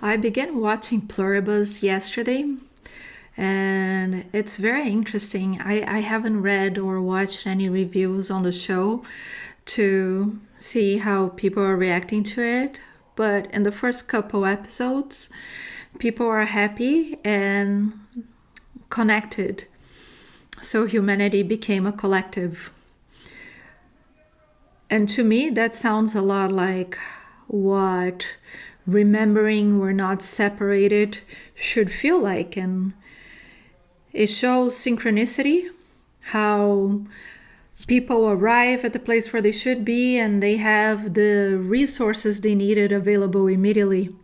I began watching Pluribus yesterday, and it's very interesting. I haven't read or watched any reviews on the show to see how people are reacting to it, but in the first couple episodes, people are happy and connected. So humanity became a collective. And to me, that sounds a lot like what remembering we're not separated should feel like. And it shows synchronicity, how people arrive at the place where they should be and they have the resources they needed available immediately.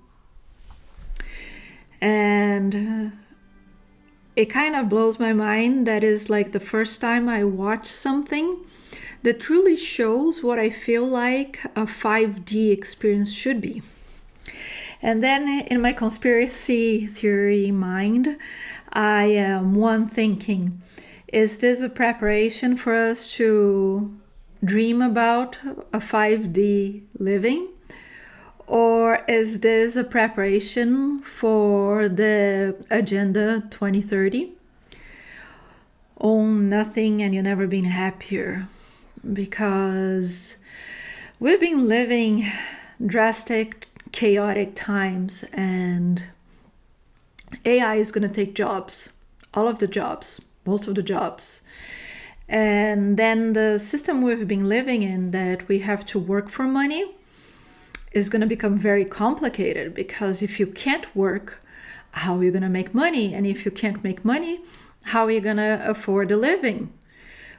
And it kind of blows my mind. That is like the first time I watch something that truly shows what I feel like a 5D experience should be. And then in my conspiracy theory mind, I am thinking, is this a preparation for us to dream about a 5D living? Or is this a preparation for the Agenda 2030? Own nothing and you've never been happier. Because we've been living drastic, chaotic times, and AI is going to take jobs, all of the jobs, most of the jobs. And then the system we've been living in, that we have to work for money, is going to become very complicated, because if you can't work, how are you going to make money? And if you can't make money, how are you going to afford a living?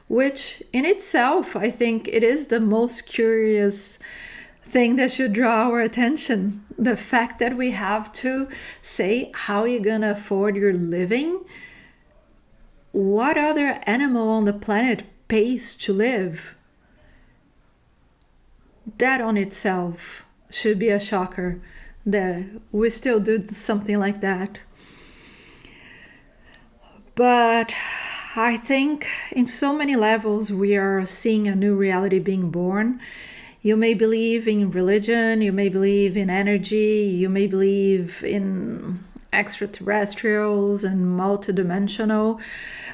Which in itself, I think it is the most curious thing that should draw our attention. The fact that we have to say, how are you going to afford your living? What other animal on the planet pays to live? That on itself should be a shocker, that we still do something like that. But I think in so many levels we are seeing a new reality being born. You may believe in religion, you may believe in energy, you may believe in extraterrestrials and multidimensional,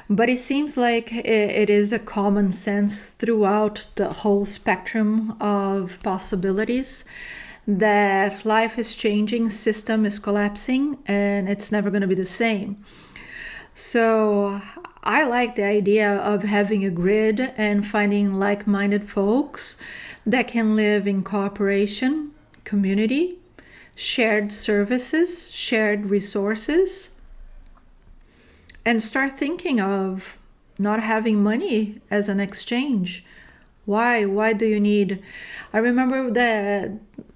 but it seems like it is a common sense throughout the whole spectrum of possibilities that life is changing, system is collapsing, and it's never going to be the same. So I like the idea of having a grid and finding like-minded folks that can live in cooperation, community, shared services, shared resources, and start thinking of not having money as an exchange. Why do you need... I remember that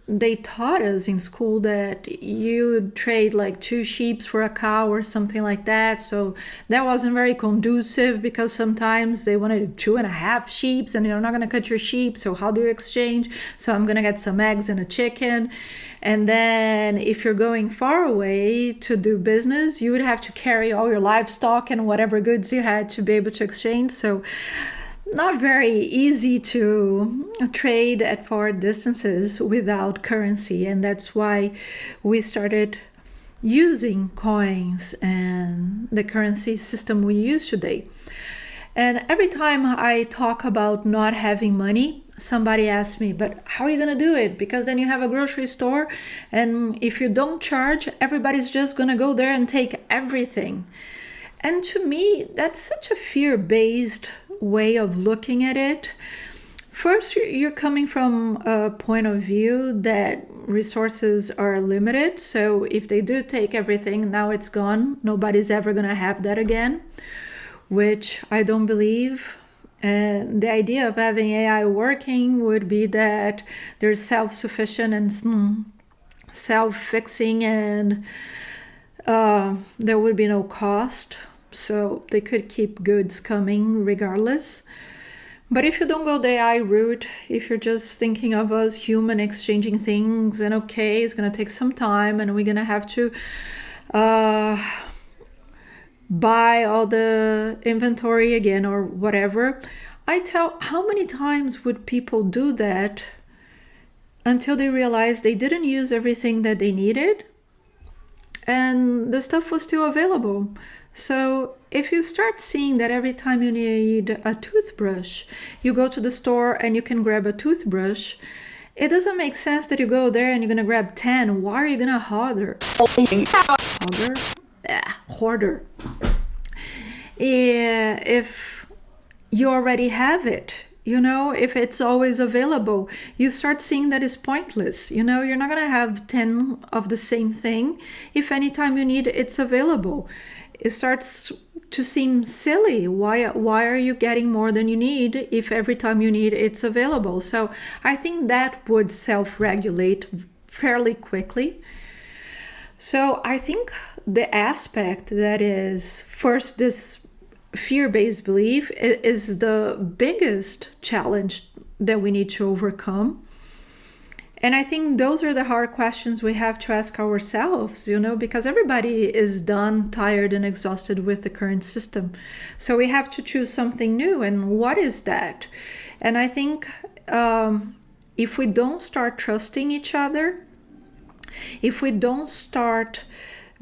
they taught us in school that you trade like 2 sheep for a cow or something like that. So that wasn't very conducive, because sometimes they wanted 2.5 sheep and you're not going to cut your sheep. So how do you exchange? So I'm going to get some eggs and a chicken. And then if you're going far away to do business, you would have to carry all your livestock and whatever goods you had to be able to exchange. So not very easy to trade at far distances without currency. And that's why we started using coins and the currency system we use today. And every time I talk about not having money, somebody asks me, but how are you going to do it? Because then you have a grocery store, and if you don't charge, everybody's just going to go there and take everything. And to me, that's such a fear-based way of looking at it. First, you're coming from a point of view that resources are limited. So if they do take everything, now it's gone. Nobody's ever going to have that again, which I don't believe. And the idea of having AI working would be that they're self-sufficient and self-fixing, and there would be no cost. So they could keep goods coming regardless. But if you don't go the AI route, if you're just thinking of us human exchanging things, and okay, it's going to take some time and we're going to have to buy all the inventory again or whatever. How many times would people do that until they realized they didn't use everything that they needed? and the stuff was still available. So if you start seeing that every time you need a toothbrush, you go to the store and you can grab a toothbrush, it doesn't make sense that you go there and you're gonna grab 10. Why are you gonna hoarder? Hoarder? Yeah, hoarder. Yeah, if you already have it, if it's always available, you start seeing that it's pointless. You're not going to have 10 of the same thing if anytime you need it's available. It starts to seem silly. Why are you getting more than you need if every time you need it's available? So I think that would self-regulate fairly quickly. So I think the aspect that is first this fear-based belief is the biggest challenge that we need to overcome. And I think those are the hard questions we have to ask ourselves, because everybody is done, tired, and exhausted with the current system. So we have to choose something new. And what is that? And I think if we don't start trusting each other, if we don't start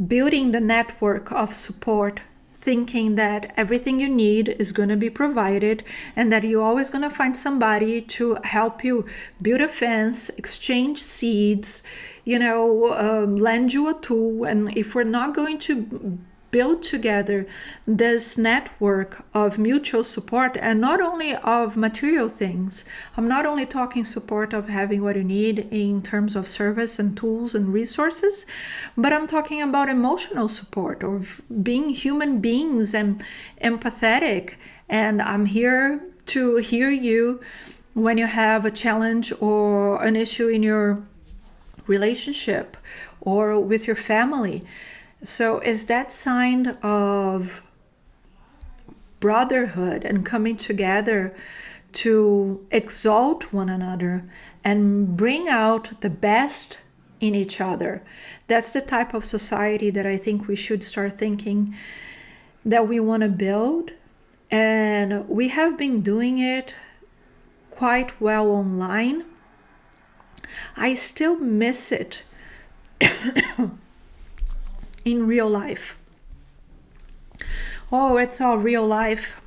building the network of support, thinking that everything you need is going to be provided and that you're always going to find somebody to help you build a fence, exchange seeds, lend you a tool. And if we're not going to build together this network of mutual support, and not only of material things, I'm not only talking support of having what you need in terms of service and tools and resources, but I'm talking about emotional support, of being human beings and empathetic. And I'm here to hear you when you have a challenge or an issue in your relationship or with your family. So is that sign of brotherhood and coming together to exalt one another and bring out the best in each other? That's the type of society that I think we should start thinking that we want to build. And we have been doing it quite well online. I still miss it in real life. Oh, it's all real life.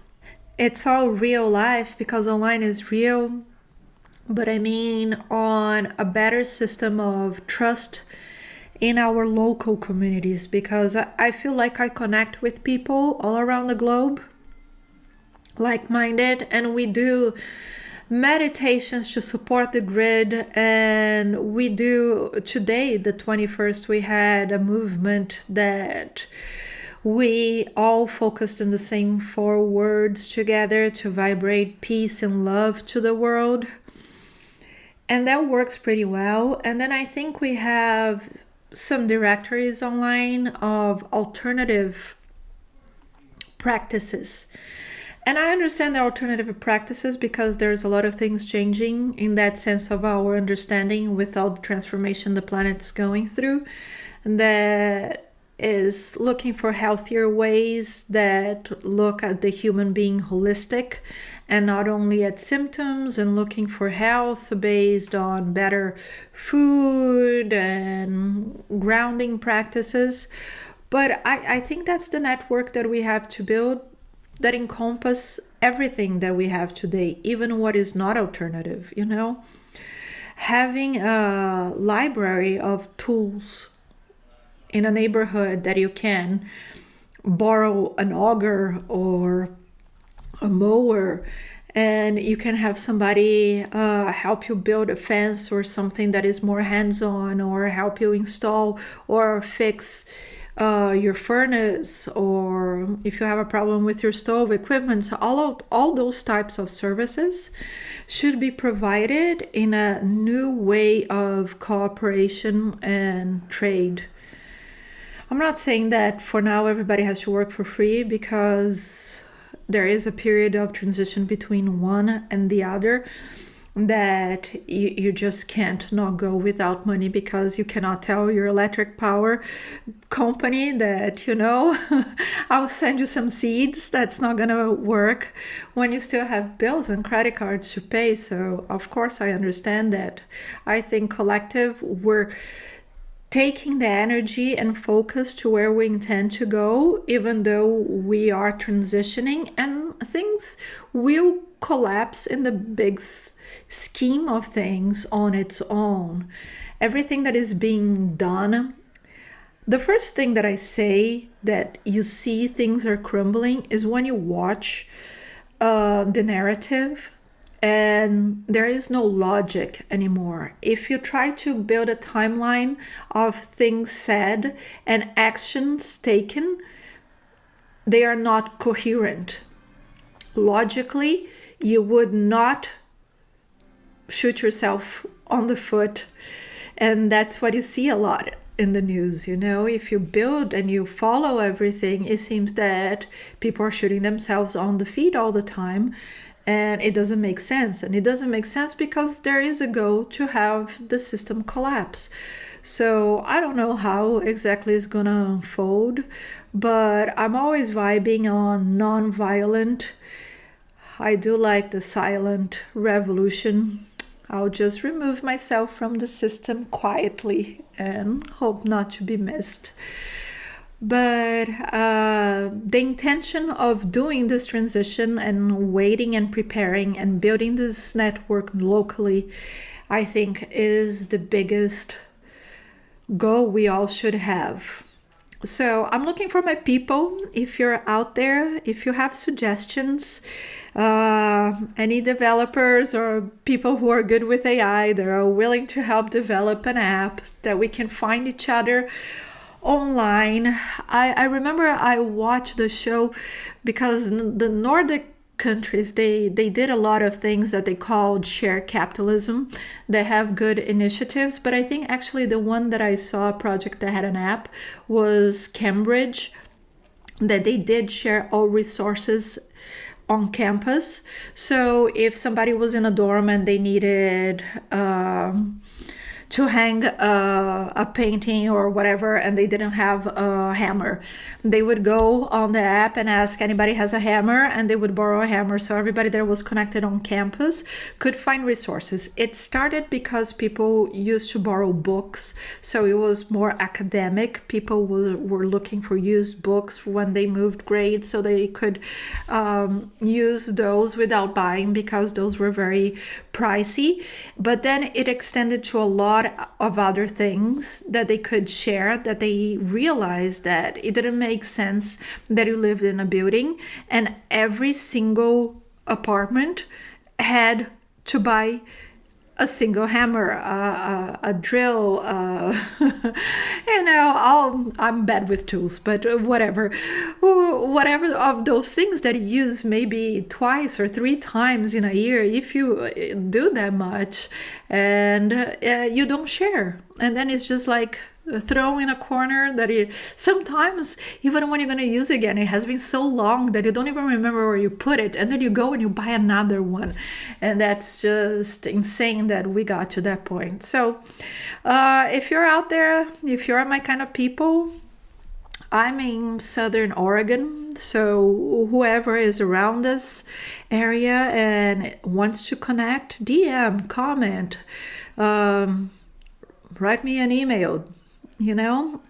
It's all real life because online is real. But I mean on a better system of trust in our local communities, because I feel like I connect with people all around the globe, like-minded, and we do meditations to support the grid. And we do today, the 21st, we had a movement that we all focused on the same 4 words together to vibrate peace and love to the world, and that works pretty well. And then I think we have some directories online of alternative practices. And I understand the alternative practices because there's a lot of things changing in that sense of our understanding with all the transformation the planet's going through, and that is looking for healthier ways that look at the human being holistic and not only at symptoms, and looking for health based on better food and grounding practices. But I think that's the network that we have to build, that encompass everything that we have today, even what is not alternative, Having a library of tools in a neighborhood that you can borrow an auger or a mower, and you can have somebody help you build a fence or something that is more hands-on, or help you install or fix your furnace, or if you have a problem with your stove equipment. So all those types of services should be provided in a new way of cooperation and trade. I'm not saying that for now everybody has to work for free, because there is a period of transition between one and the other that you just can't not go without money, because you cannot tell your electric power company that, I'll send you some seeds. That's not gonna work when you still have bills and credit cards to pay. So of course I understand that. I think collective, we're taking the energy and focus to where we intend to go, even though we are transitioning, and things will collapse in the big scheme of things on its own. Everything that is being done, the first thing that I say that you see things are crumbling is when you watch the narrative and there is no logic anymore. If you try to build a timeline of things said and actions taken, they are not coherent. Logically, you would not shoot yourself on the foot, and that's what you see a lot in the news. If you build and you follow everything, it seems that people are shooting themselves on the feet all the time, and it doesn't make sense. And it doesn't make sense because there is a goal to have the system collapse. So I don't know how exactly it's gonna unfold, but I'm always vibing on non-violent. I do like the silent revolution. I'll just remove myself from the system quietly and hope not to be missed. But the intention of doing this transition and waiting and preparing and building this network locally, I think, is the biggest goal we all should have. So I'm looking for my people. If you're out there, if you have suggestions, any developers or people who are good with AI that are willing to help develop an app that we can find each other online. I remember I watched the show because the Nordic countries, they did a lot of things that they called shared capitalism. They have good initiatives, but I think actually the one that I saw, a project that had an app, was Cambridge, that they did share all resources on campus. So if somebody was in a dorm and they needed to hang a painting or whatever, and they didn't have a hammer, they would go on the app and ask anybody has a hammer, and they would borrow a hammer. So everybody that was connected on campus could find resources. It started because people used to borrow books, so it was more academic. People were looking for used books when they moved grades, so they could use those without buying because those were very pricey. But then it extended to a lot of other things that they could share, that they realized that it didn't make sense that you lived in a building and every single apartment had to buy a single hammer, a drill, I'm bad with tools, but whatever of those things that you use maybe twice or 3 times in a year, if you do that much, and you don't share, and then it's just like throw in a corner that you sometimes, even when you're going to use it again, it has been so long that you don't even remember where you put it, and then you go and you buy another one, and that's just insane that we got to that point. So if you're out there, if you're my kind of people, I'm in Southern Oregon, so whoever is around this area and wants to connect, DM, comment, write me an email.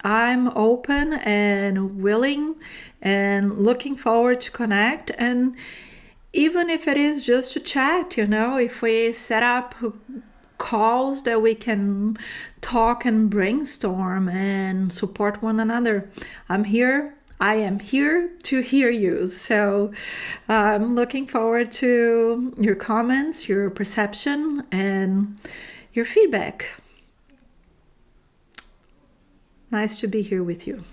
I'm open and willing and looking forward to connect. And even if it is just to chat, if we set up calls that we can talk and brainstorm and support one another, I'm here. I am here to hear you. So I'm looking forward to your comments, your perception, and your feedback. Nice to be here with you.